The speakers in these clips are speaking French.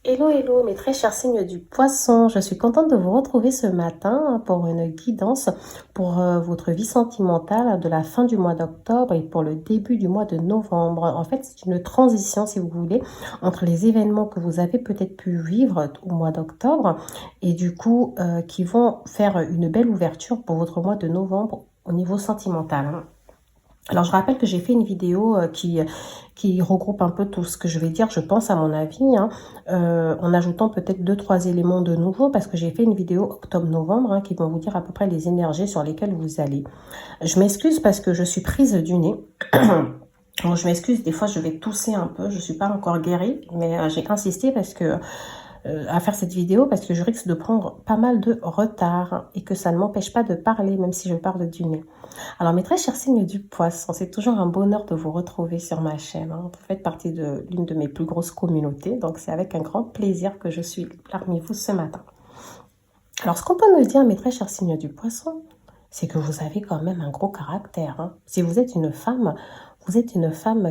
Hello, hello, mes très chers signes du poisson. Je suis contente de vous retrouver ce matin pour une guidance pour votre vie sentimentale de la fin du mois d'octobre et pour le début du mois de novembre. En fait, c'est une transition, si vous voulez, entre les événements que vous avez peut-être pu vivre au mois d'octobre et du coup, qui vont faire une belle ouverture pour votre mois de novembre au niveau sentimental. Alors, je rappelle que j'ai fait une vidéo qui regroupe un peu tout ce que je vais dire, je pense, à mon avis, hein, en ajoutant peut-être deux, trois éléments de nouveau, parce que j'ai fait une vidéo octobre-novembre qui vont vous dire à peu près les énergies sur lesquelles vous allez. Je m'excuse parce que je suis prise du nez. Bon, je m'excuse, des fois je vais tousser un peu, je ne suis pas encore guérie, mais j'ai insisté parce que à faire cette vidéo parce que je risque de prendre pas mal de retard et que ça ne m'empêche pas de parler, même si je parle du nez. Alors, mes très chers signes du poisson, c'est toujours un bonheur de vous retrouver sur ma chaîne. Vous faites partie de l'une de mes plus grosses communautés, donc c'est avec un grand plaisir que je suis parmi vous ce matin. Alors, ce qu'on peut me dire, mes très chers signes du poisson, c'est que vous avez quand même un gros caractère. Si vous êtes une femme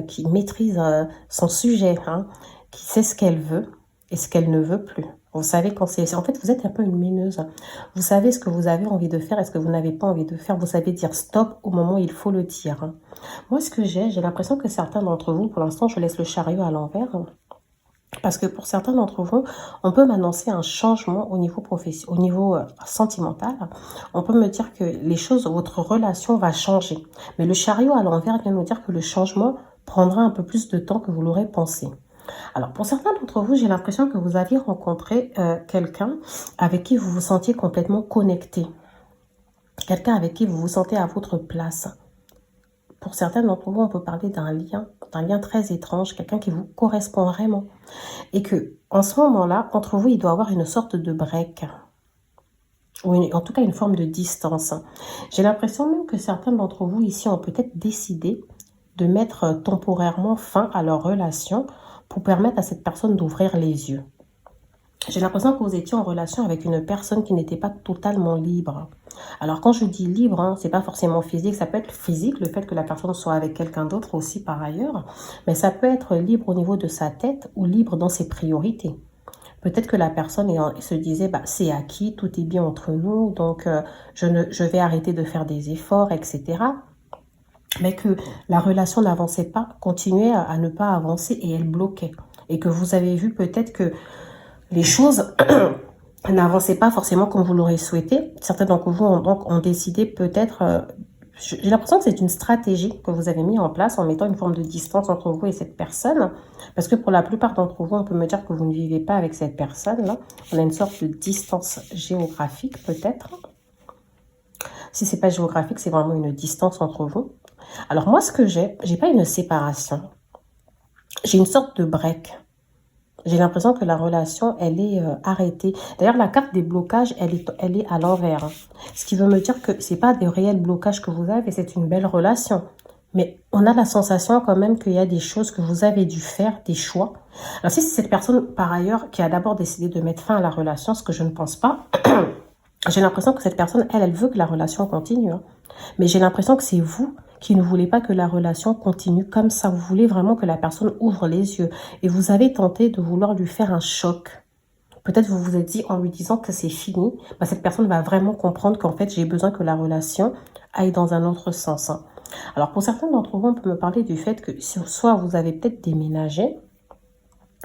qui maîtrise son sujet, qui sait ce qu'elle veut et ce qu'elle ne veut plus. Vous savez quand c'est... En fait, vous êtes un peu une mineuse. Vous savez ce que vous avez envie de faire et ce que vous n'avez pas envie de faire. Vous savez dire stop au moment où il faut le dire. Moi, ce que j'ai l'impression que certains d'entre vous, pour l'instant, je laisse le chariot à l'envers. Parce que pour certains d'entre vous, on peut m'annoncer un changement au niveau sentimental. On peut me dire que les choses, votre relation va changer. Mais le chariot à l'envers vient nous dire que le changement prendra un peu plus de temps que vous l'aurez pensé. Alors, pour certains d'entre vous, j'ai l'impression que vous aviez rencontré quelqu'un avec qui vous vous sentiez complètement connecté. Quelqu'un avec qui vous vous sentez à votre place. Pour certains d'entre vous, on peut parler d'un lien très étrange, quelqu'un qui vous correspond vraiment. Et que, en ce moment-là, entre vous, il doit y avoir une sorte de break. Ou en tout cas, une forme de distance. J'ai l'impression même que certains d'entre vous ici ont peut-être décidé de mettre temporairement fin à leur relation pour permettre à cette personne d'ouvrir les yeux. J'ai l'impression que vous étiez en relation avec une personne qui n'était pas totalement libre. Alors quand je dis libre, c'est pas forcément physique, ça peut être physique, le fait que la personne soit avec quelqu'un d'autre aussi par ailleurs, mais ça peut être libre au niveau de sa tête ou libre dans ses priorités. Peut-être que la personne se disait, c'est acquis, tout est bien entre nous, donc je vais arrêter de faire des efforts, etc. Mais que la relation n'avançait pas, continuait à ne pas avancer et elle bloquait. Et que vous avez vu peut-être que les choses n'avançaient pas forcément comme vous l'aurez souhaité. Certains d'entre vous ont décidé peut-être... j'ai l'impression que c'est une stratégie que vous avez mis en place en mettant une forme de distance entre vous et cette personne. Parce que pour la plupart d'entre vous, on peut me dire que vous ne vivez pas avec cette personne-là. On a une sorte de distance géographique peut-être. Si ce n'est pas géographique, c'est vraiment une distance entre vous. Alors moi, ce que j'ai pas une séparation. J'ai une sorte de break. J'ai l'impression que la relation, elle est arrêtée. D'ailleurs, la carte des blocages, elle est à l'envers. Ce qui veut me dire que ce n'est pas des réels blocages que vous avez, c'est une belle relation. Mais on a la sensation quand même qu'il y a des choses que vous avez dû faire, des choix. Alors si c'est cette personne, par ailleurs, qui a d'abord décidé de mettre fin à la relation, ce que je ne pense pas, j'ai l'impression que cette personne, elle veut que la relation continue. Mais j'ai l'impression que c'est vous qui ne voulez pas que la relation continue comme ça. Vous voulez vraiment que la personne ouvre les yeux. Et vous avez tenté de vouloir lui faire un choc. Peut-être vous vous êtes dit en lui disant que c'est fini, cette personne va vraiment comprendre qu'en fait j'ai besoin que la relation aille dans un autre sens. Alors pour certains d'entre vous, on peut me parler du fait que soit vous avez peut-être déménagé,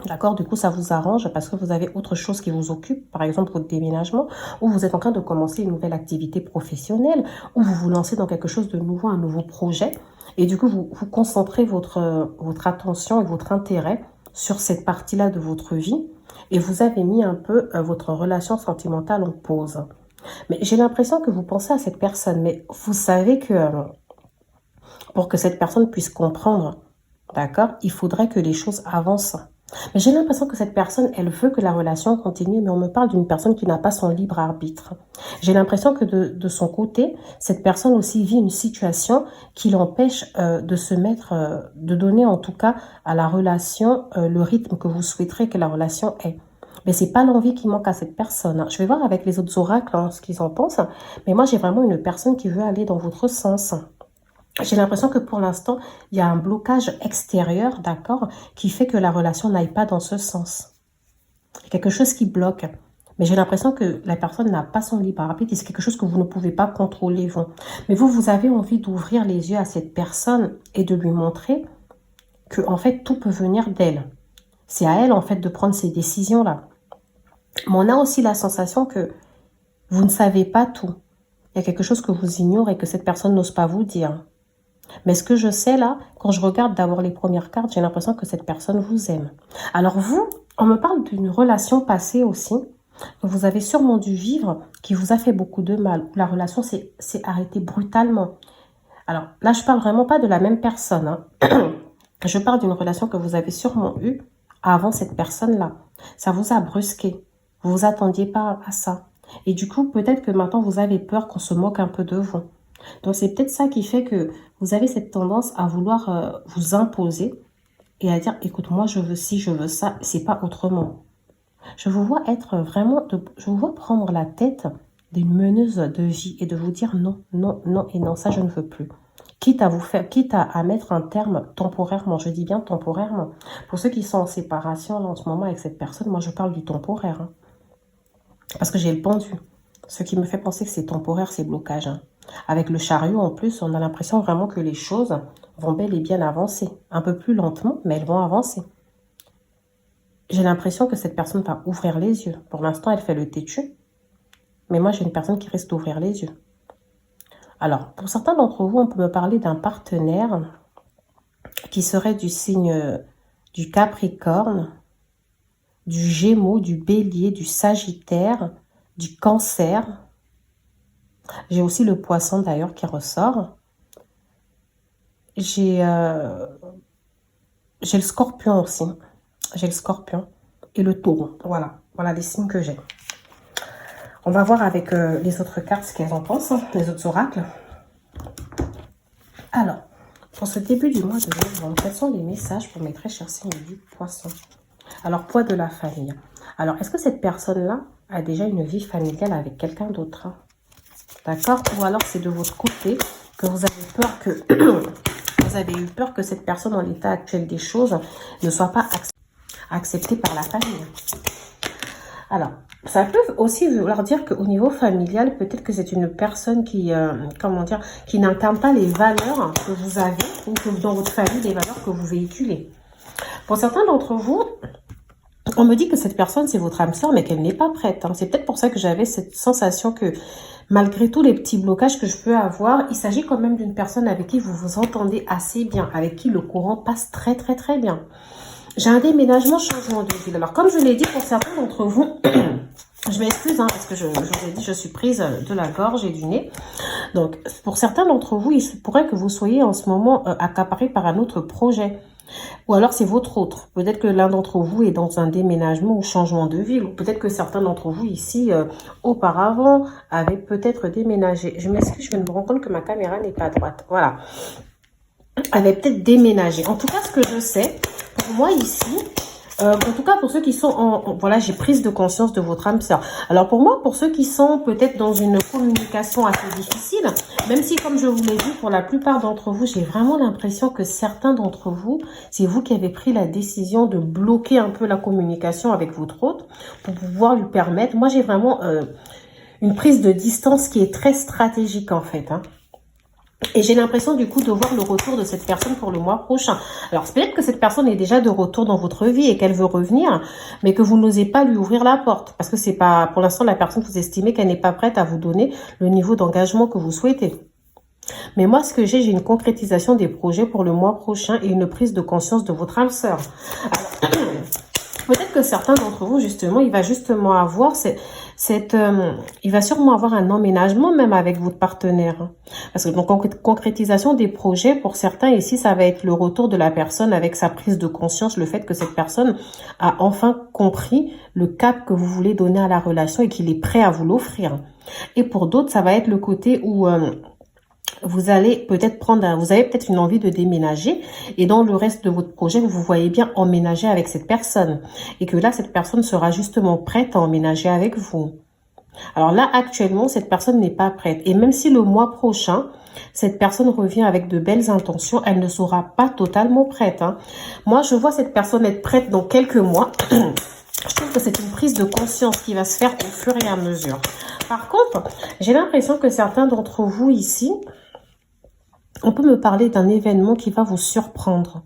d'accord, du coup ça vous arrange parce que vous avez autre chose qui vous occupe, par exemple votre déménagement, ou vous êtes en train de commencer une nouvelle activité professionnelle, ou vous vous lancez dans quelque chose de nouveau, un nouveau projet, et du coup vous concentrez votre attention et votre intérêt sur cette partie-là de votre vie, et vous avez mis un peu votre relation sentimentale en pause. Mais j'ai l'impression que vous pensez à cette personne, mais vous savez que pour que cette personne puisse comprendre, d'accord, il faudrait que les choses avancent. Mais j'ai l'impression que cette personne, elle veut que la relation continue, mais on me parle d'une personne qui n'a pas son libre arbitre. J'ai l'impression que de son côté, cette personne aussi vit une situation qui l'empêche de se mettre, de donner en tout cas à la relation le rythme que vous souhaiterez que la relation ait. Mais c'est pas l'envie qui manque à cette personne. Je vais voir avec les autres oracles ce qu'ils en pensent, mais moi j'ai vraiment une personne qui veut aller dans votre sens. J'ai l'impression que pour l'instant, il y a un blocage extérieur, d'accord, qui fait que la relation n'aille pas dans ce sens. Il y a quelque chose qui bloque. Mais j'ai l'impression que la personne n'a pas son libre arbitre et c'est quelque chose que vous ne pouvez pas contrôler, vous. Mais vous avez envie d'ouvrir les yeux à cette personne et de lui montrer que, en fait, tout peut venir d'elle. C'est à elle, en fait, de prendre ces décisions-là. Mais on a aussi la sensation que vous ne savez pas tout. Il y a quelque chose que vous ignorez et que cette personne n'ose pas vous dire. Mais ce que je sais là, quand je regarde d'abord les premières cartes, j'ai l'impression que cette personne vous aime. Alors vous, on me parle d'une relation passée aussi, que vous avez sûrement dû vivre, qui vous a fait beaucoup de mal. La relation s'est arrêtée brutalement. Alors là, je parle vraiment pas de la même personne. Hein. Je parle d'une relation que vous avez sûrement eue avant cette personne-là. Ça vous a brusqué. Vous vous attendiez pas à ça. Et du coup, peut-être que maintenant, vous avez peur qu'on se moque un peu de vous. Donc, c'est peut-être ça qui fait que vous avez cette tendance à vouloir vous imposer et à dire, écoute, moi, je veux ci, je veux ça, c'est pas autrement. Je vous vois être vraiment, je vous vois prendre la tête d'une meneuse de vie et de vous dire non, non, non et non, ça, je ne veux plus. Quitte à mettre un terme temporairement, je dis bien temporairement. Pour ceux qui sont en séparation là, en ce moment avec cette personne, moi, je parle du temporaire. Hein. Parce que j'ai le pendu. Ce qui me fait penser que c'est temporaire, ces blocages. Hein. Avec le chariot, en plus, on a l'impression vraiment que les choses vont bel et bien avancer. Un peu plus lentement, mais elles vont avancer. J'ai l'impression que cette personne va ouvrir les yeux. Pour l'instant, elle fait le têtu. Mais moi, j'ai une personne qui risque d'ouvrir les yeux. Alors, pour certains d'entre vous, on peut me parler d'un partenaire qui serait du signe du Capricorne, du Gémeaux, du Bélier, du Sagittaire, du Cancer. J'ai aussi le Poisson d'ailleurs qui ressort. J'ai le Scorpion aussi. J'ai le Scorpion et le Taureau. Voilà, voilà les signes que j'ai. On va voir avec les autres cartes ce qu'elles en pensent, hein, les autres oracles. Alors, pour ce début du mois de novembre, quels sont les messages pour mes très chers signes du Poisson? Alors, poids de la famille. Alors, est-ce que cette personne-là a déjà une vie familiale avec quelqu'un d'autre? D'accord? Ou alors, c'est de votre côté que vous avez peur que... vous avez eu peur que cette personne, en l'état actuel des choses, ne soit pas acceptée par la famille. Alors, ça peut aussi vouloir dire qu'au niveau familial, peut-être que c'est une personne qui, qui n'incarne pas les valeurs que vous avez ou que dans votre famille, les valeurs que vous véhiculez. Pour certains d'entre vous, on me dit que cette personne, c'est votre âme sœur, mais qu'elle n'est pas prête. Hein. C'est peut-être pour ça que j'avais cette sensation que, malgré tous les petits blocages que je peux avoir, il s'agit quand même d'une personne avec qui vous vous entendez assez bien, avec qui le courant passe très, très, très bien. J'ai un déménagement, changement de ville. Alors, comme je l'ai dit pour certains d'entre vous, je m'excuse hein, parce que je vous ai dit, je suis prise de la gorge et du nez. Donc, pour certains d'entre vous, il se pourrait que vous soyez en ce moment accaparé par un autre projet. Ou alors, c'est votre autre. Peut-être que l'un d'entre vous est dans un déménagement ou changement de ville. Ou peut-être que certains d'entre vous ici, auparavant, avaient peut-être déménagé. Je m'excuse, je viens de me rendre compte que ma caméra n'est pas droite. Voilà. Avaient peut-être déménagé. En tout cas, ce que je sais, pour moi ici, en tout cas pour ceux qui sont voilà, j'ai prise de conscience de votre âme sœur. Alors pour moi, pour ceux qui sont peut-être dans une communication assez difficile, même si comme je vous l'ai dit, pour la plupart d'entre vous, j'ai vraiment l'impression que certains d'entre vous, c'est vous qui avez pris la décision de bloquer un peu la communication avec votre hôte pour pouvoir lui permettre. Moi, j'ai vraiment une prise de distance qui est très stratégique en fait, hein. Et j'ai l'impression du coup de voir le retour de cette personne pour le mois prochain. Alors, c'est peut-être que cette personne est déjà de retour dans votre vie et qu'elle veut revenir, mais que vous n'osez pas lui ouvrir la porte. Parce que c'est pas, pour l'instant, la personne, vous estimez qu'elle n'est pas prête à vous donner le niveau d'engagement que vous souhaitez. Mais moi, ce que j'ai une concrétisation des projets pour le mois prochain et une prise de conscience de votre âme sœur. Peut-être que certains d'entre vous, justement, il va justement avoir il va sûrement avoir un emménagement même avec votre partenaire. Parce que donc, concrétisation des projets, pour certains ici, ça va être le retour de la personne avec sa prise de conscience, le fait que cette personne a enfin compris le cap que vous voulez donner à la relation et qu'il est prêt à vous l'offrir. Et pour d'autres, ça va être le côté où... vous allez peut-être vous avez peut-être une envie de déménager et dans le reste de votre projet, vous voyez bien emménager avec cette personne et que là, cette personne sera justement prête à emménager avec vous. Alors là, actuellement, cette personne n'est pas prête et même si le mois prochain, cette personne revient avec de belles intentions, elle ne sera pas totalement prête. Hein. Moi, je vois cette personne être prête dans quelques mois. Je trouve que c'est une prise de conscience qui va se faire au fur et à mesure. Par contre, j'ai l'impression que certains d'entre vous ici, on peut me parler d'un événement qui va vous surprendre.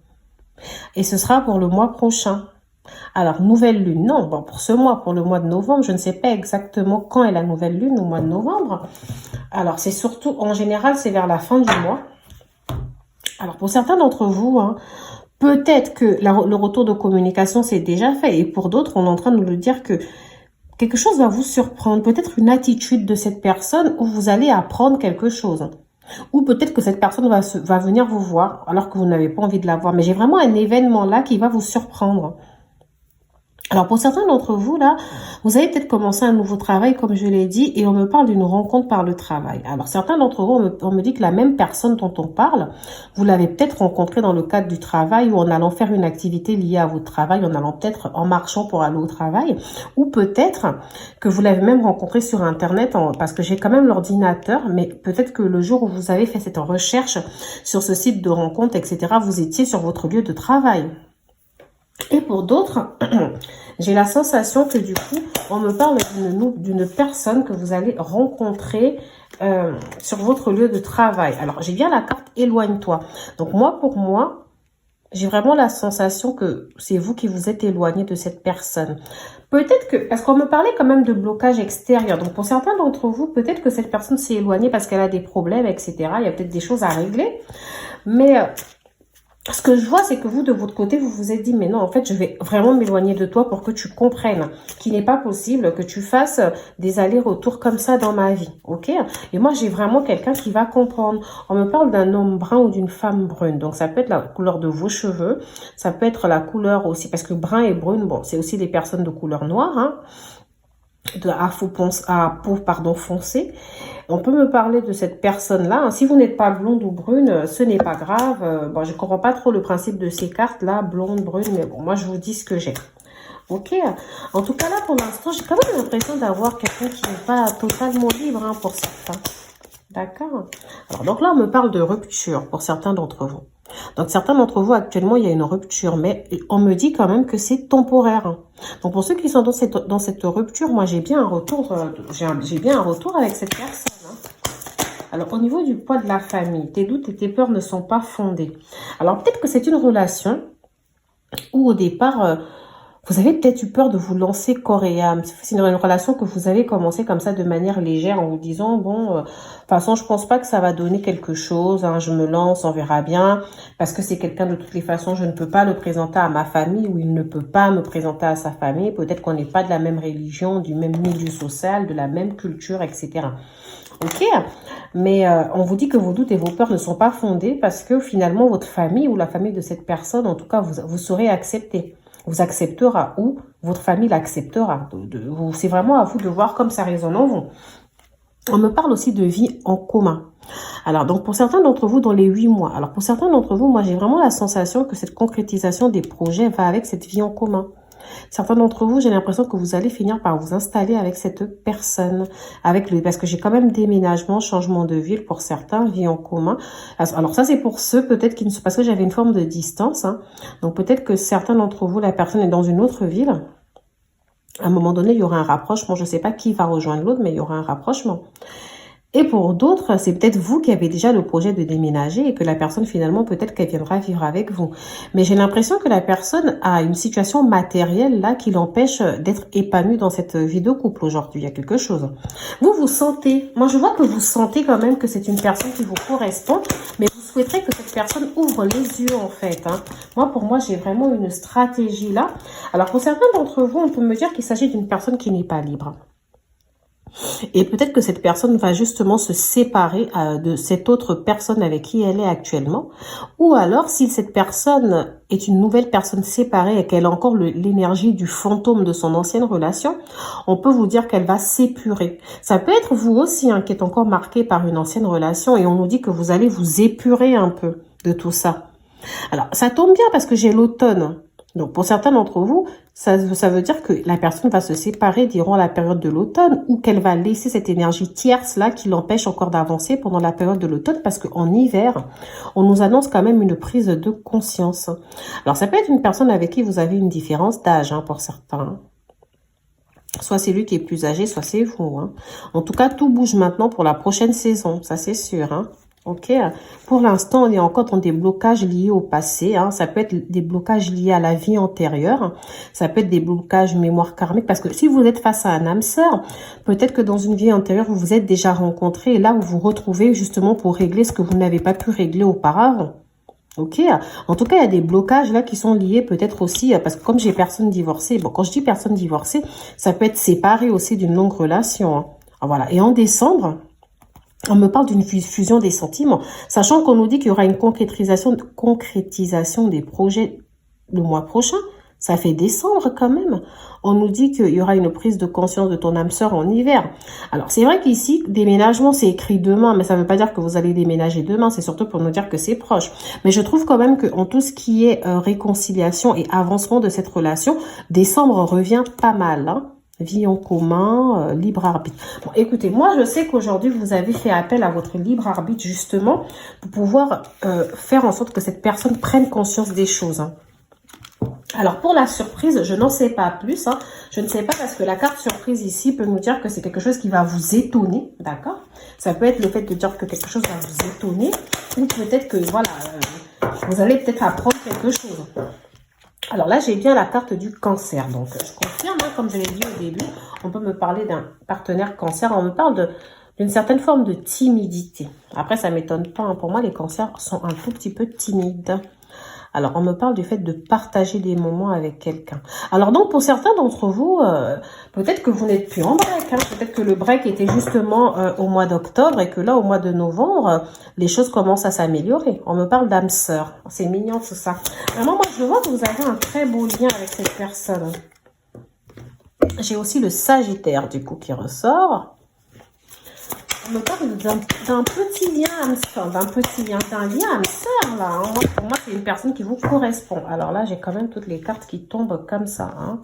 Et ce sera pour le mois prochain. Alors, nouvelle lune, non, bon, pour ce mois, pour le mois de novembre, je ne sais pas exactement quand est la nouvelle lune au mois de novembre. Alors, c'est surtout, en général, c'est vers la fin du mois. Alors, pour certains d'entre vous, hein, peut-être que le retour de communication c'est déjà fait. Et pour d'autres, on est en train de nous dire que quelque chose va vous surprendre. Peut-être une attitude de cette personne où vous allez apprendre quelque chose. Ou peut-être que cette personne va venir vous voir alors que vous n'avez pas envie de la voir. Mais j'ai vraiment un événement là qui va vous surprendre. Alors pour certains d'entre vous là, vous avez peut-être commencé un nouveau travail comme je l'ai dit et on me parle d'une rencontre par le travail. Alors certains d'entre vous, on me dit que la même personne dont on parle, vous l'avez peut-être rencontrée dans le cadre du travail ou en allant faire une activité liée à votre travail, en allant peut-être en marchant pour aller au travail, ou peut-être que vous l'avez même rencontré sur internet parce que j'ai quand même l'ordinateur, mais peut-être que le jour où vous avez fait cette recherche sur ce site de rencontre, etc., vous étiez sur votre lieu de travail. Et pour d'autres, j'ai la sensation que du coup, on me parle d'une personne que vous allez rencontrer sur votre lieu de travail. Alors, j'ai bien la carte éloigne-toi. Donc moi, pour moi, j'ai vraiment la sensation que c'est vous qui vous êtes éloigné de cette personne. Peut-être que, parce qu'on me parlait quand même de blocage extérieur. Donc pour certains d'entre vous, peut-être que cette personne s'est éloignée parce qu'elle a des problèmes, etc. Il y a peut-être des choses à régler. Mais ce que je vois, c'est que vous, de votre côté, vous vous êtes dit, mais non, en fait, je vais vraiment m'éloigner de toi pour que tu comprennes qu'il n'est pas possible que tu fasses des allers-retours comme ça dans ma vie, ok? Et moi, j'ai vraiment quelqu'un qui va comprendre. On me parle d'un homme brun ou d'une femme brune. Donc, ça peut être la couleur de vos cheveux. Ça peut être la couleur aussi, parce que brun et brune, bon, c'est aussi des personnes de couleur noire, hein, à peau foncée. On peut me parler de cette personne-là. Si vous n'êtes pas blonde ou brune, ce n'est pas grave. Bon, je ne comprends pas trop le principe de ces cartes-là, blonde, brune, mais bon, moi, je vous dis ce que j'ai. Ok. En tout cas, là, pour l'instant, j'ai quand même l'impression d'avoir quelqu'un qui n'est pas totalement libre hein, pour certains. D'accord. Alors, donc là, on me parle de rupture pour certains d'entre vous. Donc, certains d'entre vous, actuellement, il y a une rupture, mais on me dit quand même que c'est temporaire. Hein. Donc, pour ceux qui sont dans cette rupture, moi, j'ai bien un retour, avec cette personne. Hein. Alors, au niveau du poids de la famille, tes doutes et tes peurs ne sont pas fondés. Alors, peut-être que c'est une relation où, au départ, vous avez peut-être eu peur de vous lancer corps et âme. C'est une relation que vous avez commencé comme ça de manière légère en vous disant, bon, de toute façon, je pense pas que ça va donner quelque chose. Hein, je me lance, on verra bien. Parce que c'est quelqu'un de toutes les façons, je ne peux pas le présenter à ma famille ou il ne peut pas me présenter à sa famille. Peut-être qu'on n'est pas de la même religion, du même milieu social, de la même culture, etc. Ok, mais on vous dit que vos doutes et vos peurs ne sont pas fondés parce que finalement, votre famille ou la famille de cette personne, en tout cas, vous serez accepté. Vous acceptera ou votre famille l'acceptera. C'est vraiment à vous de voir comme ça résonne en vous. On me parle aussi de vie en commun. Alors, donc pour certains d'entre vous, dans les 8 mois, alors pour certains d'entre vous, moi j'ai vraiment la sensation que cette concrétisation des projets va avec cette vie en commun. Certains d'entre vous, j'ai l'impression que vous allez finir par vous installer avec cette personne, parce que j'ai quand même déménagement, changement de ville pour certains, vie en commun. Alors ça, c'est pour ceux peut-être qui ne sont, parce que j'avais une forme de distance, hein. Donc peut-être que certains d'entre vous, la personne est dans une autre ville. À un moment donné, il y aura un rapprochement. Je ne sais pas qui va rejoindre l'autre, mais il y aura un rapprochement. Et pour d'autres, c'est peut-être vous qui avez déjà le projet de déménager et que la personne, finalement, peut-être qu'elle viendra vivre avec vous. Mais j'ai l'impression que la personne a une situation matérielle, là, qui l'empêche d'être épanouie dans cette vie de couple aujourd'hui. Il y a quelque chose. Vous sentez, moi je vois que vous sentez quand même que c'est une personne qui vous correspond, mais vous souhaiterez que cette personne ouvre les yeux, en fait. Hein. Pour moi, j'ai vraiment une stratégie là. Alors, pour certains d'entre vous, on peut me dire qu'il s'agit d'une personne qui n'est pas libre. Et peut-être que cette personne va justement se séparer de cette autre personne avec qui elle est actuellement. Ou alors, si cette personne est une nouvelle personne séparée et qu'elle a encore l'énergie du fantôme de son ancienne relation, on peut vous dire qu'elle va s'épurer. Ça peut être vous aussi hein, qui êtes encore marqué par une ancienne relation et on nous dit que vous allez vous épurer un peu de tout ça. Alors, ça tombe bien parce que j'ai l'automne. Donc, pour certains d'entre vous, ça veut dire que la personne va se séparer durant la période de l'automne ou qu'elle va laisser cette énergie tierce-là qui l'empêche encore d'avancer pendant la période de l'automne parce qu'en hiver, on nous annonce quand même une prise de conscience. Alors, ça peut être une personne avec qui vous avez une différence d'âge hein, pour certains. Soit c'est lui qui est plus âgé, soit c'est vous. Hein. En tout cas, tout bouge maintenant pour la prochaine saison. Ça, c'est sûr. Hein. Ok. Pour l'instant, on est encore dans des blocages liés au passé. Hein. Ça peut être des blocages liés à la vie antérieure. Ça peut être des blocages mémoire karmique. Parce que si vous êtes face à un âme sœur, peut-être que dans une vie antérieure, vous vous êtes déjà rencontrés. Et là, vous vous retrouvez justement pour régler ce que vous n'avez pas pu régler auparavant. Ok, en tout cas, il y a des blocages là qui sont liés peut-être aussi, parce que comme j'ai personne divorcée, bon, quand je dis personne divorcée, ça peut être séparé aussi d'une longue relation. Hein. Voilà, et en décembre, on me parle d'une fusion des sentiments, sachant qu'on nous dit qu'il y aura une concrétisation des projets le mois prochain. Ça fait décembre quand même. On nous dit qu'il y aura une prise de conscience de ton âme sœur en hiver. Alors, c'est vrai qu'ici, déménagement, c'est écrit demain, mais ça ne veut pas dire que vous allez déménager demain. C'est surtout pour nous dire que c'est proche. Mais je trouve quand même qu'en tout ce qui est réconciliation et avancement de cette relation, décembre revient pas mal. Hein. Vie en commun, libre arbitre. Bon, écoutez, moi, je sais qu'aujourd'hui, vous avez fait appel à votre libre arbitre, justement, pour pouvoir faire en sorte que cette personne prenne conscience des choses. Hein. Alors, pour la surprise, je n'en sais pas plus. Hein. Je ne sais pas parce que la carte surprise ici peut nous dire que c'est quelque chose qui va vous étonner. D'accord? Ça peut être le fait de dire que quelque chose va vous étonner. Ou peut-être que, voilà, vous allez peut-être apprendre quelque chose. Alors là, j'ai bien la carte du cancer. Donc, je confirme, hein, comme je l'ai dit au début, on peut me parler d'un partenaire cancer. On me parle d'une certaine forme de timidité. Après, ça ne m'étonne pas. Hein. Pour moi, les cancers sont un tout petit peu timides. Alors, on me parle du fait de partager des moments avec quelqu'un. Alors, donc, pour certains d'entre vous, peut-être que vous n'êtes plus en break. Hein. Peut-être que le break était justement au mois d'octobre et que là, au mois de novembre, les choses commencent à s'améliorer. On me parle d'âme sœur. C'est mignon tout ça. Vraiment, moi, je vois que vous avez un très beau lien avec cette personne. J'ai aussi le Sagittaire, du coup, qui ressort. On me parle d'un petit lien âme sœur, d'un lien âme sœur là. Hein. Pour moi, c'est une personne qui vous correspond. Alors là, j'ai quand même toutes les cartes qui tombent comme ça. Hein.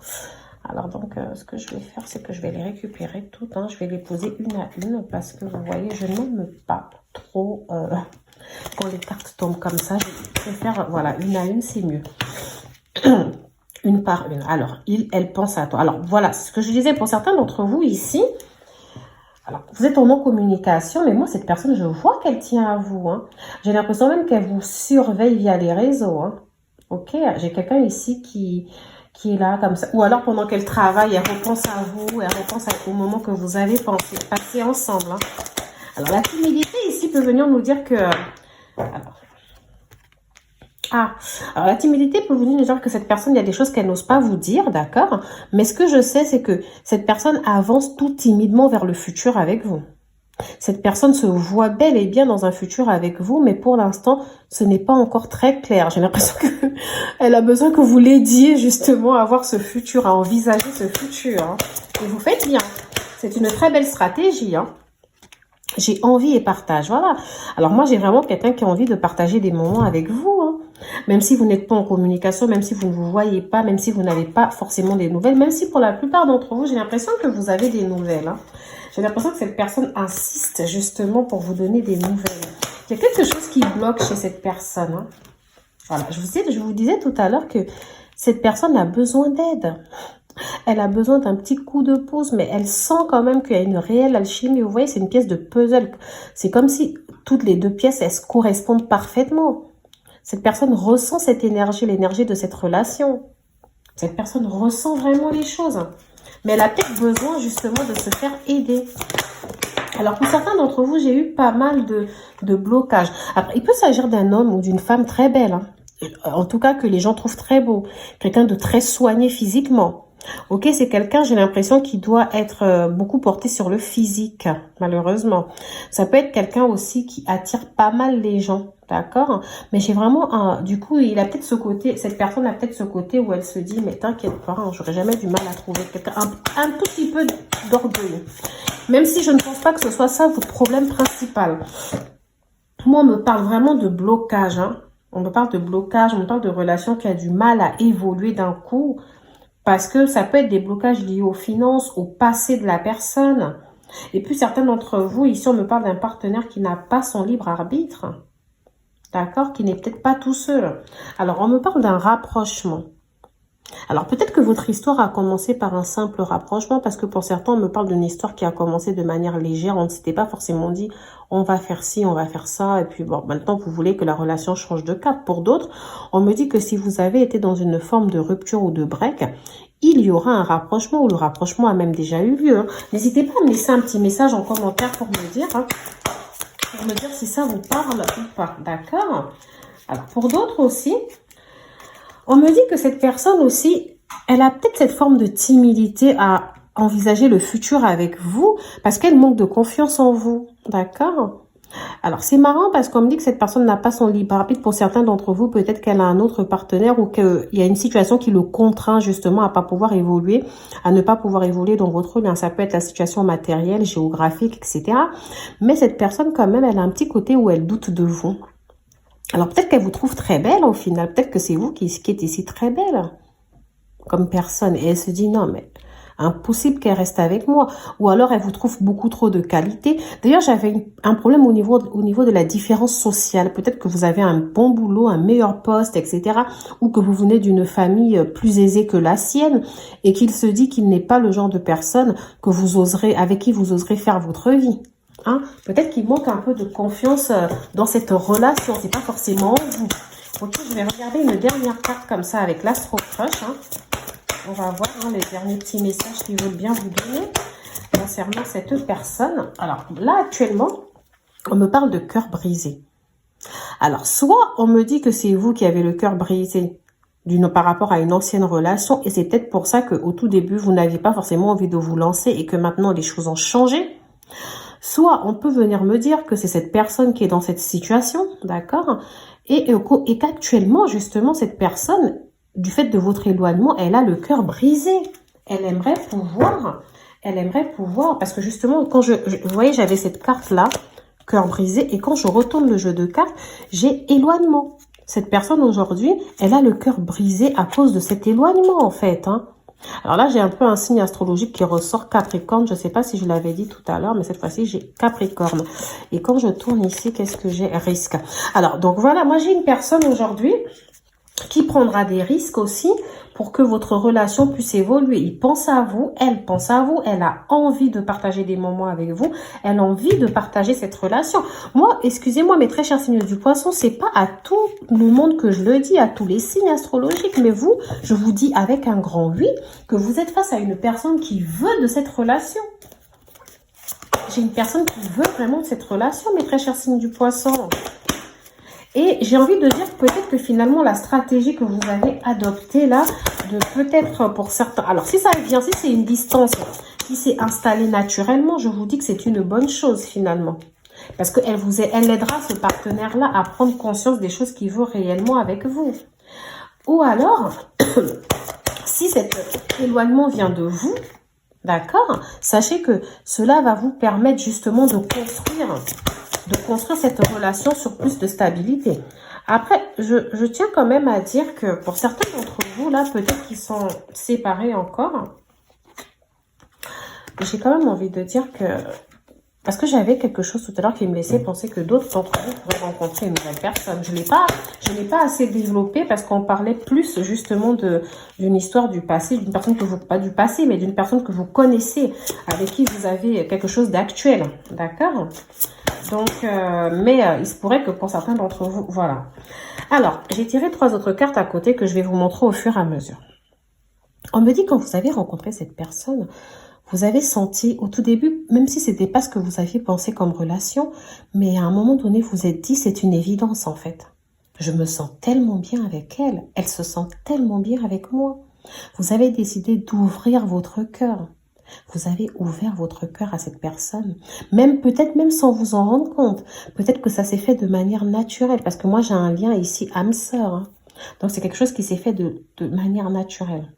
Alors donc, ce que je vais faire, c'est que je vais les récupérer toutes. Hein. Je vais les poser une à une parce que vous voyez, je n'aime pas trop quand les cartes tombent comme ça. Je préfère, voilà, une à une, c'est mieux. Une par une. Alors, elle pense à toi. Alors voilà, ce que je disais pour certains d'entre vous ici. Alors, vous êtes en non-communication, mais moi, cette personne, je vois qu'elle tient à vous. Hein. J'ai l'impression même qu'elle vous surveille via les réseaux. Hein. Ok, j'ai quelqu'un ici qui est là comme ça. Ou alors, pendant qu'elle travaille, elle repense à vous, elle repense au moment que vous avez passé ensemble. Hein. Alors, la timidité ici peut venir nous dire que... Alors la timidité peut venir nous dire que cette personne, il y a des choses qu'elle n'ose pas vous dire, d'accord? Mais ce que je sais, c'est que cette personne avance tout timidement vers le futur avec vous. Cette personne se voit bel et bien dans un futur avec vous, mais pour l'instant, ce n'est pas encore très clair. J'ai l'impression qu'elle a besoin que vous l'aidiez justement à voir ce futur, à envisager ce futur. Hein. Et vous faites bien. C'est une très belle stratégie, hein. J'ai envie et partage, voilà. Alors moi, j'ai vraiment quelqu'un qui a envie de partager des moments avec vous. Hein. Même si vous n'êtes pas en communication, même si vous ne vous voyez pas, même si vous n'avez pas forcément des nouvelles, même si pour la plupart d'entre vous, j'ai l'impression que vous avez des nouvelles. Hein. J'ai l'impression que cette personne insiste justement pour vous donner des nouvelles. Il y a quelque chose qui bloque chez cette personne. Hein. Voilà, je vous disais tout à l'heure que cette personne a besoin d'aide. Elle a besoin d'un petit coup de pouce, mais elle sent quand même qu'il y a une réelle alchimie. Vous voyez, c'est une pièce de puzzle. C'est comme si toutes les deux pièces, elles se correspondent parfaitement. Cette personne ressent cette énergie, l'énergie de cette relation. Cette personne ressent vraiment les choses. Mais elle a peut-être besoin justement de se faire aider. Alors, pour certains d'entre vous, j'ai eu pas mal de blocages. Après, il peut s'agir d'un homme ou d'une femme très belle. Hein. En tout cas, que les gens trouvent très beau. Quelqu'un de très soigné physiquement. Ok, c'est quelqu'un, j'ai l'impression, qui doit être beaucoup porté sur le physique, malheureusement. Ça peut être quelqu'un aussi qui attire pas mal les gens, d'accord? Mais j'ai vraiment, du coup, il a peut-être ce côté, cette personne a peut-être ce côté où elle se dit, mais t'inquiète pas, hein, j'aurais jamais du mal à trouver quelqu'un, un tout petit peu d'orgueil. Même si je ne pense pas que ce soit ça votre problème principal. Moi, on me parle vraiment de blocage, hein. On me parle de blocage, on me parle de relation qui a du mal à évoluer d'un coup. Parce que ça peut être des blocages liés aux finances, au passé de la personne. Et puis certains d'entre vous, ici on me parle d'un partenaire qui n'a pas son libre arbitre. D'accord? Qui n'est peut-être pas tout seul. Alors on me parle d'un rapprochement. Alors peut-être que votre histoire a commencé par un simple rapprochement, parce que pour certains, on me parle d'une histoire qui a commencé de manière légère. On ne s'était pas forcément dit on va faire ci, on va faire ça, et puis bon, maintenant vous voulez que la relation change de cap. Pour d'autres, on me dit que si vous avez été dans une forme de rupture ou de break, il y aura un rapprochement, ou le rapprochement a même déjà eu lieu. N'hésitez pas à me laisser un petit message en commentaire pour me dire, pour me dire si ça vous parle ou pas, d'accord? Alors pour d'autres aussi, on me dit que cette personne aussi, elle a peut-être cette forme de timidité à envisager le futur avec vous parce qu'elle manque de confiance en vous. D'accord? Alors, c'est marrant parce qu'on me dit que cette personne n'a pas son libre arbitre. Pour certains d'entre vous, peut-être qu'elle a un autre partenaire ou qu'il y a une situation qui le contraint justement à pas pouvoir évoluer, à ne pas pouvoir évoluer dans votre lien. Ça peut être la situation matérielle, géographique, etc. Mais cette personne, quand même, elle a un petit côté où elle doute de vous. Alors peut-être qu'elle vous trouve très belle au final, peut-être que c'est vous qui êtes ici très belle comme personne. Et elle se dit non mais impossible qu'elle reste avec moi. Ou alors elle vous trouve beaucoup trop de qualité. D'ailleurs j'avais un problème au niveau de la différence sociale. Peut-être que vous avez un bon boulot, un meilleur poste, etc. Ou que vous venez d'une famille plus aisée que la sienne. Et qu'il se dit qu'il n'est pas le genre de personne que vous oserez, avec qui vous oserez faire votre vie. Hein, peut-être qu'il manque un peu de confiance dans cette relation. C'est pas forcément vous. Ok, je vais regarder une dernière carte comme ça avec l'Astro Crush. On va voir les derniers petits messages qu'ils veulent bien vous donner concernant cette personne. Alors là, actuellement, on me parle de cœur brisé. Alors, soit on me dit que c'est vous qui avez le cœur brisé par rapport à une ancienne relation. Et c'est peut-être pour ça qu'au tout début, vous n'aviez pas forcément envie de vous lancer et que maintenant, les choses ont changé. Soit on peut venir me dire que c'est cette personne qui est dans cette situation, d'accord, et qu'actuellement, justement, cette personne, du fait de votre éloignement, elle a le cœur brisé. Elle aimerait pouvoir, parce que justement, quand vous voyez, j'avais cette carte-là, cœur brisé, et quand je retourne le jeu de cartes, j'ai éloignement. Cette personne, aujourd'hui, elle a le cœur brisé à cause de cet éloignement, en fait, hein. Alors là, j'ai un peu un signe astrologique qui ressort, Capricorne. Je ne sais pas si je l'avais dit tout à l'heure, mais cette fois-ci, j'ai Capricorne. Et quand je tourne ici, qu'est-ce que j'ai? Risque. Alors, donc voilà, moi, j'ai une personne aujourd'hui qui prendra des risques aussi pour que votre relation puisse évoluer. Il pense à vous, elle pense à vous, elle a envie de partager des moments avec vous, elle a envie de partager cette relation. Moi, excusez-moi, mes très chers signes du poisson, c'est pas à tout le monde que je le dis, à tous les signes astrologiques, mais vous, je vous dis avec un grand oui, que vous êtes face à une personne qui veut de cette relation. J'ai une personne qui veut vraiment de cette relation, mes très chers signes du poisson. Et j'ai envie de dire peut-être que finalement la stratégie que vous avez adoptée là, de peut-être pour certains, alors si ça vient, si c'est une distance qui s'est installée naturellement, je vous dis que c'est une bonne chose finalement. Parce qu'elle aidera ce partenaire-là à prendre conscience des choses qu'il veut réellement avec vous. Ou alors, si cet éloignement vient de vous, d'accord, sachez que cela va vous permettre justement de construire cette relation sur plus de stabilité. Après, je tiens quand même à dire que pour certains d'entre vous, là, peut-être qu'ils sont séparés encore, j'ai quand même envie de dire que... Parce que j'avais quelque chose tout à l'heure qui me laissait penser que d'autres d'entre vous pourraient rencontrer une nouvelle personne. Je n'ai pas assez développé parce qu'on parlait plus justement d'une histoire du passé, d'une personne que vous... Pas du passé, mais d'une personne que vous connaissez, avec qui vous avez quelque chose d'actuel. D'accord ? Donc, il se pourrait que pour certains d'entre vous, voilà. Alors, j'ai tiré 3 autres cartes à côté que je vais vous montrer au fur et à mesure. On me dit quand vous avez rencontré cette personne, vous avez senti au tout début, même si c'était pas ce que vous aviez pensé comme relation, mais à un moment donné, vous vous êtes dit, c'est une évidence en fait. Je me sens tellement bien avec elle, elle se sent tellement bien avec moi. Vous avez décidé d'ouvrir votre cœur. Vous avez ouvert votre cœur à cette personne, peut-être même sans vous en rendre compte. Peut-être que ça s'est fait de manière naturelle, parce que moi j'ai un lien ici âme-sœur. Hein. Donc c'est quelque chose qui s'est fait de manière naturelle.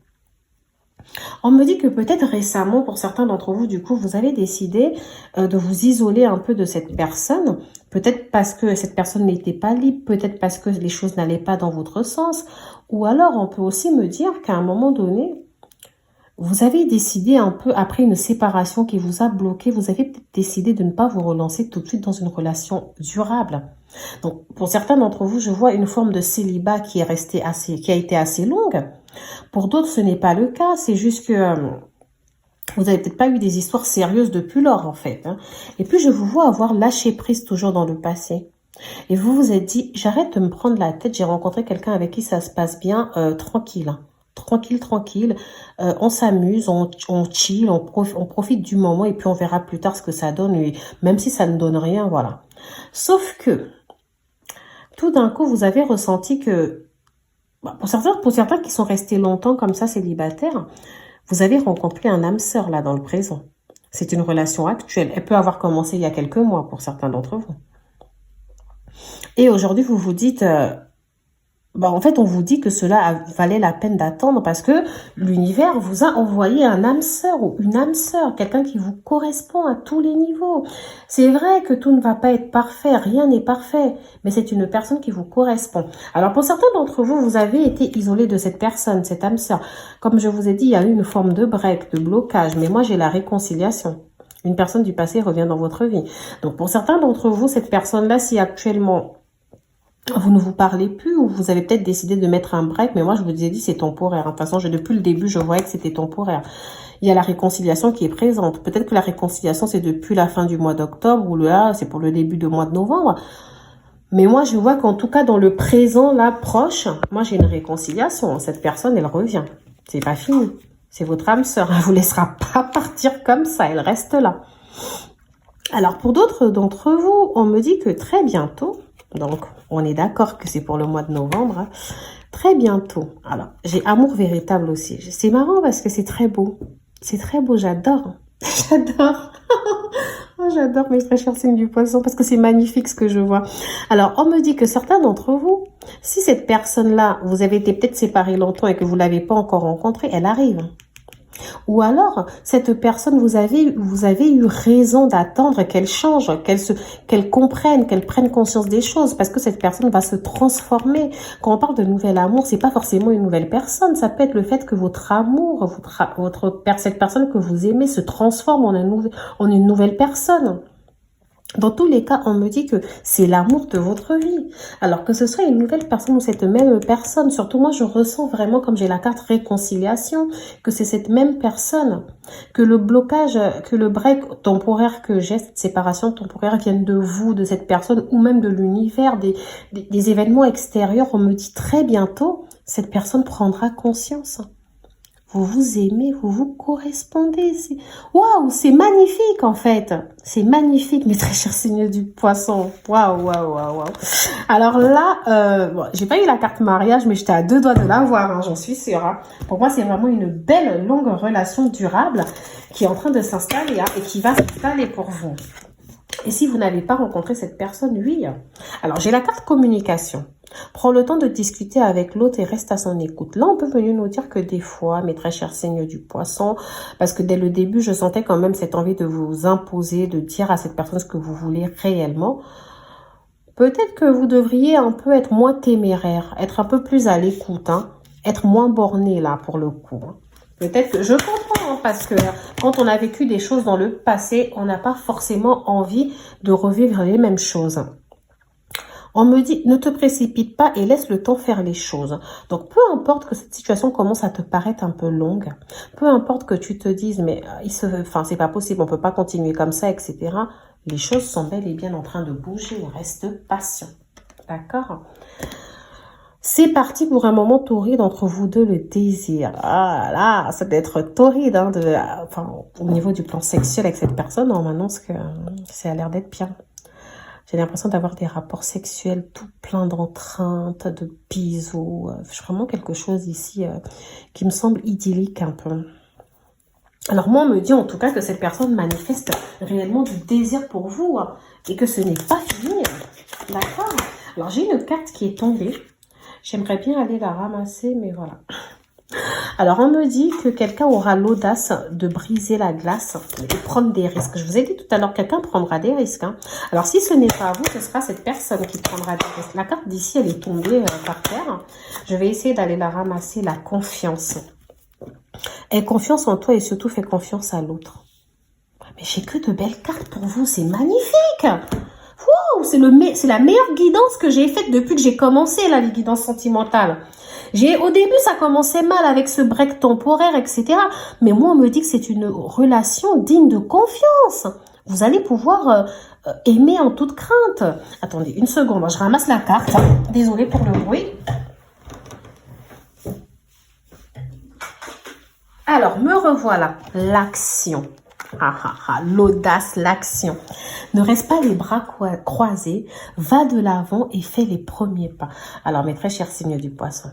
On me dit que peut-être récemment, pour certains d'entre vous, du coup, vous avez décidé de vous isoler un peu de cette personne. Peut-être parce que cette personne n'était pas libre, peut-être parce que les choses n'allaient pas dans votre sens. Ou alors, on peut aussi me dire qu'à un moment donné, Vous avez décidé un peu, après une séparation qui vous a bloqué, vous avez peut-être décidé de ne pas vous relancer tout de suite dans une relation durable. Donc, pour certains d'entre vous, je vois une forme de célibat qui a été assez longue. Pour d'autres, ce n'est pas le cas. C'est juste que vous n'avez peut-être pas eu des histoires sérieuses depuis lors, en fait. Hein. Et puis, je vous vois avoir lâché prise toujours dans le passé. Et vous vous êtes dit, j'arrête de me prendre la tête. J'ai rencontré quelqu'un avec qui ça se passe bien, tranquille. Hein. Tranquille, tranquille. On s'amuse, on chill, on profite du moment et puis on verra plus tard ce que ça donne. Et même si ça ne donne rien, voilà. Sauf que, tout d'un coup, vous avez ressenti que, pour certains qui sont restés longtemps comme ça, célibataires, vous avez rencontré un âme sœur là dans le présent. C'est une relation actuelle. Elle peut avoir commencé il y a quelques mois pour certains d'entre vous. Et aujourd'hui, vous vous dites, en fait, on vous dit que cela valait la peine d'attendre parce que l'univers vous a envoyé un âme sœur ou une âme sœur, quelqu'un qui vous correspond à tous les niveaux. C'est vrai que tout ne va pas être parfait, rien n'est parfait, mais c'est une personne qui vous correspond. Alors, pour certains d'entre vous, vous avez été isolé de cette personne, cette âme sœur. Comme je vous ai dit, il y a eu une forme de break, de blocage, mais moi, j'ai la réconciliation. Une personne du passé revient dans votre vie. Donc, pour certains d'entre vous, cette personne-là, si actuellement vous ne vous parlez plus ou vous avez peut-être décidé de mettre un break, mais moi je vous ai dit c'est temporaire. De toute façon, depuis le début, je voyais que c'était temporaire. Il y a la réconciliation qui est présente. Peut-être que la réconciliation, c'est depuis la fin du mois d'octobre ou c'est pour le début du mois de novembre. Mais moi, je vois qu'en tout cas, dans le présent, là, proche, moi j'ai une réconciliation. Cette personne, elle revient. C'est pas fini. C'est votre âme sœur. Elle vous laissera pas partir comme ça. Elle reste là. Alors, pour d'autres d'entre vous, on me dit que très bientôt, donc on est d'accord que c'est pour le mois de novembre, hein, très bientôt. Alors, j'ai amour véritable aussi. C'est marrant parce que c'est très beau. C'est très beau, j'adore. J'adore. Oh, j'adore mes très chers signes du poisson parce que c'est magnifique ce que je vois. Alors, on me dit que certains d'entre vous, si cette personne-là, vous avez été peut-être séparés longtemps et que vous ne l'avez pas encore rencontrée, elle arrive. Ou alors, cette personne, vous avez eu raison d'attendre qu'elle change, qu'elle comprenne, qu'elle prenne conscience des choses, parce que cette personne va se transformer. Quand on parle de nouvel amour, c'est pas forcément une nouvelle personne, ça peut être le fait que votre amour, cette personne que vous aimez se transforme en une nouvelle personne. Dans tous les cas, on me dit que c'est l'amour de votre vie. Alors que ce soit une nouvelle personne ou cette même personne, surtout moi je ressens vraiment comme j'ai la carte réconciliation, que c'est cette même personne, que le blocage, que le break temporaire que j'ai, cette séparation temporaire vienne de vous, de cette personne ou même de l'univers, des événements extérieurs. On me dit très bientôt, cette personne prendra conscience. Vous vous aimez, vous vous correspondez. Waouh, c'est magnifique en fait. C'est magnifique, mes très chers signes du poisson. Waouh, waouh, waouh, waouh. Alors là, j'ai pas eu la carte mariage, mais j'étais à 2 doigts de l'avoir, hein, j'en suis sûre. Hein. Pour moi, c'est vraiment une belle, longue relation durable qui est en train de s'installer et qui va s'installer pour vous. Et si vous n'avez pas rencontré cette personne, oui. Alors, j'ai la carte communication. Prends le temps de discuter avec l'autre et reste à son écoute. Là, on peut venir nous dire que des fois, mes très chers signes du poisson, parce que dès le début, je sentais quand même cette envie de vous imposer, de dire à cette personne ce que vous voulez réellement. Peut-être que vous devriez un peu être moins téméraire, être un peu plus à l'écoute, hein, être moins borné là pour le coup. Peut-être que je comprends, hein, parce que quand on a vécu des choses dans le passé, on n'a pas forcément envie de revivre les mêmes choses. On me dit, ne te précipite pas et laisse le temps faire les choses. Donc, peu importe que cette situation commence à te paraître un peu longue, peu importe que tu te dises, mais c'est pas possible, on peut pas continuer comme ça, etc. Les choses sont bel et bien en train de bouger. Reste patient. D'accord ? C'est parti pour un moment torride entre vous deux, le désir. Ah là, ça doit être torride, hein, au niveau du plan sexuel avec cette personne. On m'annonce que ça a l'air d'être bien. J'ai l'impression d'avoir des rapports sexuels tout plein d'entraintes, de bisous. Vraiment quelque chose ici qui me semble idyllique un peu. Alors moi, on me dit en tout cas que cette personne manifeste réellement du désir pour vous hein, et que ce n'est pas fini. D'accord ? Alors j'ai une carte qui est tombée. J'aimerais bien aller la ramasser, mais voilà. Alors, on me dit que quelqu'un aura l'audace de briser la glace et prendre des risques. Je vous ai dit tout à l'heure, quelqu'un prendra des risques. Hein. Alors, si ce n'est pas vous, ce sera cette personne qui prendra des risques. La carte d'ici, elle est tombée par terre. Je vais essayer d'aller la ramasser, la confiance. Aie confiance en toi et surtout fais confiance à l'autre. Mais j'ai que de belles cartes pour vous, c'est magnifique. Wow, c'est la meilleure guidance que j'ai faite depuis que j'ai commencé là, les guidances sentimentales. Au début, ça commençait mal avec ce break temporaire, etc. Mais moi, on me dit que c'est une relation digne de confiance. Vous allez pouvoir aimer en toute crainte. Attendez, une seconde, je ramasse la carte. Désolée pour le bruit. Alors, me revoilà. L'action. L'audace, l'action. Ne reste pas les bras croisés. Va de l'avant et fais les premiers pas. Alors, mes très chers signes du poisson.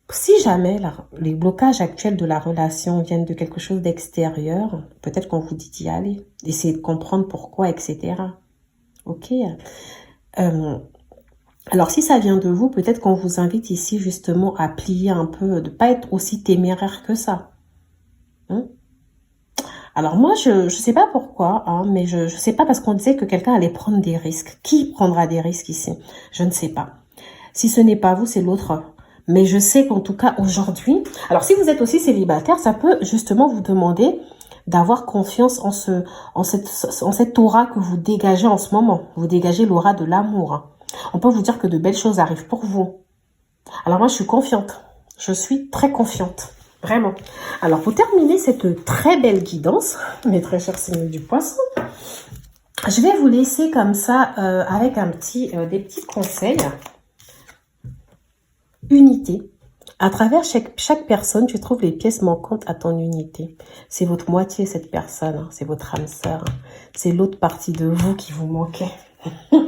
Si jamais les blocages actuels de la relation viennent de quelque chose d'extérieur, peut-être qu'on vous dit d'y aller. Essayez de comprendre pourquoi, etc. Ok. Alors, si ça vient de vous, peut-être qu'on vous invite ici justement à plier un peu, de ne pas être aussi téméraire que ça. Alors moi, je sais pas pourquoi, mais je sais pas parce qu'on disait que quelqu'un allait prendre des risques. Qui prendra des risques ici? Je ne sais pas. Si ce n'est pas vous, c'est l'autre. Mais je sais qu'en tout cas, aujourd'hui... Alors, si vous êtes aussi célibataire, ça peut justement vous demander d'avoir confiance en cette aura que vous dégagez en ce moment. Vous dégagez l'aura de l'amour. On peut vous dire que de belles choses arrivent pour vous. Alors moi, je suis confiante. Je suis très confiante. Vraiment. Alors, pour terminer cette très belle guidance, mes très chers signes du poisson, je vais vous laisser comme ça avec des petits conseils. Unité. À travers chaque personne, tu trouves les pièces manquantes à ton unité. C'est votre moitié, cette personne. C'est votre âme sœur. C'est l'autre partie de vous qui vous manquait. Excusez-moi,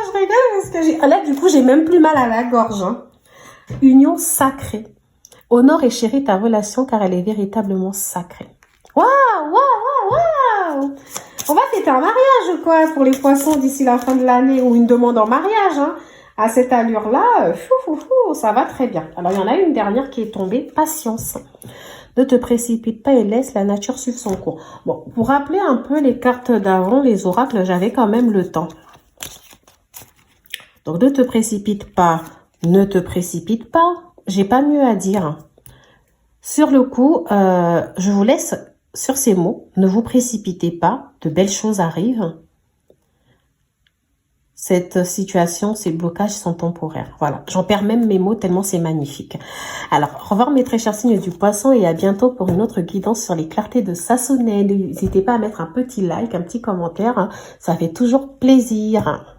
je rigole parce que là, du coup, j'ai même plus mal à la gorge. Union sacrée. Honore et chéris ta relation car elle est véritablement sacrée. Waouh, waouh, waouh, waouh. On va fêter un mariage ou quoi pour les poissons d'ici la fin de l'année ou une demande en mariage, À cette allure-là, ça va très bien. Alors, il y en a une dernière qui est tombée. Patience. Ne te précipite pas et laisse la nature suivre son cours. Bon, pour rappeler un peu les cartes d'avant, les oracles, j'avais quand même le temps. Donc, ne te précipite pas. Ne te précipite pas. J'ai pas mieux à dire. Sur le coup, je vous laisse sur ces mots. Ne vous précipitez pas. De belles choses arrivent. Cette situation, ces blocages sont temporaires. Voilà, j'en perds même mes mots tellement c'est magnifique. Alors, au revoir mes très chers signes du poisson et à bientôt pour une autre guidance sur les clartés de Sassonnet. N'hésitez pas à mettre un petit like, un petit commentaire. Ça fait toujours plaisir.